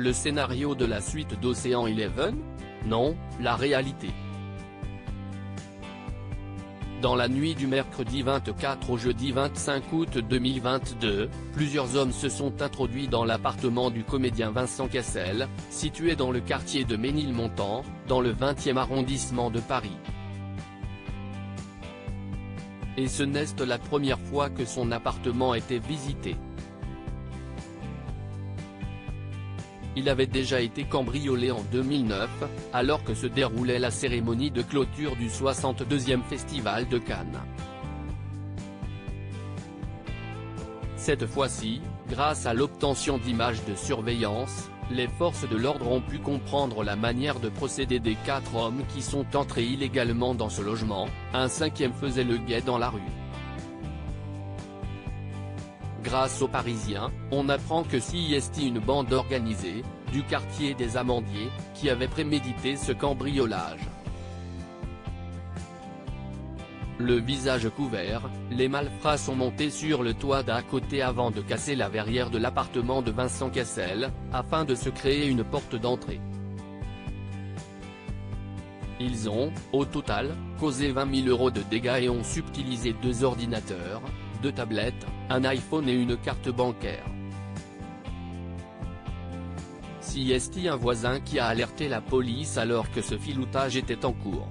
Le scénario de la suite d'Ocean Eleven? Non, la réalité. Dans la nuit du mercredi 24 au jeudi 25 août 2022, plusieurs hommes se sont introduits dans l'appartement du comédien Vincent Cassel, situé dans le quartier de Ménilmontant, dans le 20e arrondissement de Paris. Et ce n'est la première fois que son appartement était visité. Il avait déjà été cambriolé en 2009, alors que se déroulait la cérémonie de clôture du 62e Festival de Cannes. Cette fois-ci, grâce à l'obtention d'images de surveillance, les forces de l'ordre ont pu comprendre la manière de procéder des 4 hommes qui sont entrés illégalement dans ce logement. Un 5e faisait le guet dans la rue. Grâce aux Parisiens, on apprend que CIST, une bande organisée, du quartier des Amandiers, qui avait prémédité ce cambriolage. Le visage couvert, les malfrats sont montés sur le toit d'à côté avant de casser la verrière de l'appartement de Vincent Cassel, afin de se créer une porte d'entrée. Ils ont, au total, causé 20 000 € de dégâts et ont subtilisé 2 ordinateurs, 2 tablettes, un iPhone et une carte bancaire. CIST, un voisin qui a alerté la police alors que ce filoutage était en cours.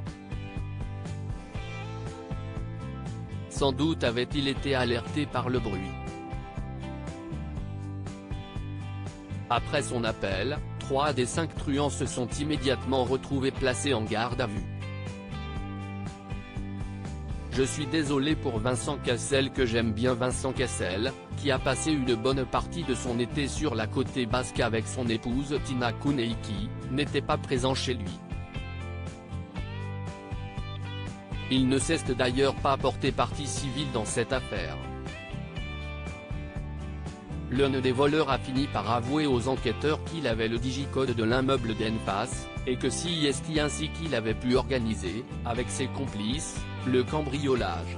Sans doute avait-il été alerté par le bruit. Après son appel, 3 des 5 truands se sont immédiatement retrouvés placés en garde à vue. Je suis désolé pour Vincent Cassel, que j'aime bien Vincent Cassel, qui a passé une bonne partie de son été sur la côte basque avec son épouse Tina Koun et qui n'était pas présent chez lui. Il ne s'est d'ailleurs pas porté partie civile dans cette affaire. L'un des voleurs a fini par avouer aux enquêteurs qu'il avait le digicode de l'immeuble d'Enfas, et que CIST ainsi qu'il avait pu organiser, avec ses complices, le cambriolage.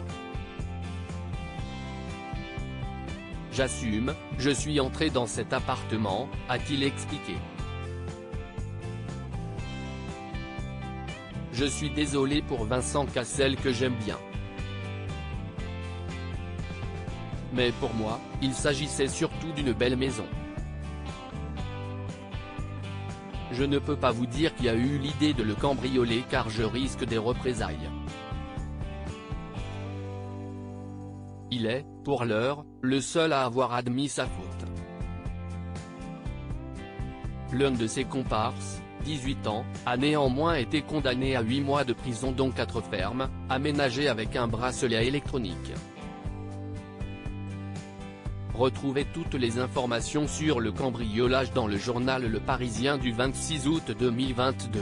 J'assume, je suis entré dans cet appartement, a-t-il expliqué. Je suis désolé pour Vincent Cassel, que j'aime bien. Mais pour moi, il s'agissait surtout d'une belle maison. Je ne peux pas vous dire qui a eu l'idée de le cambrioler car je risque des représailles. Il est, pour l'heure, le seul à avoir admis sa faute. L'un de ses comparses, 18 ans, a néanmoins été condamné à 8 mois de prison dont 4 fermes, aménagées avec un bracelet électronique. Retrouvez toutes les informations sur le cambriolage dans le journal Le Parisien du 26 août 2022.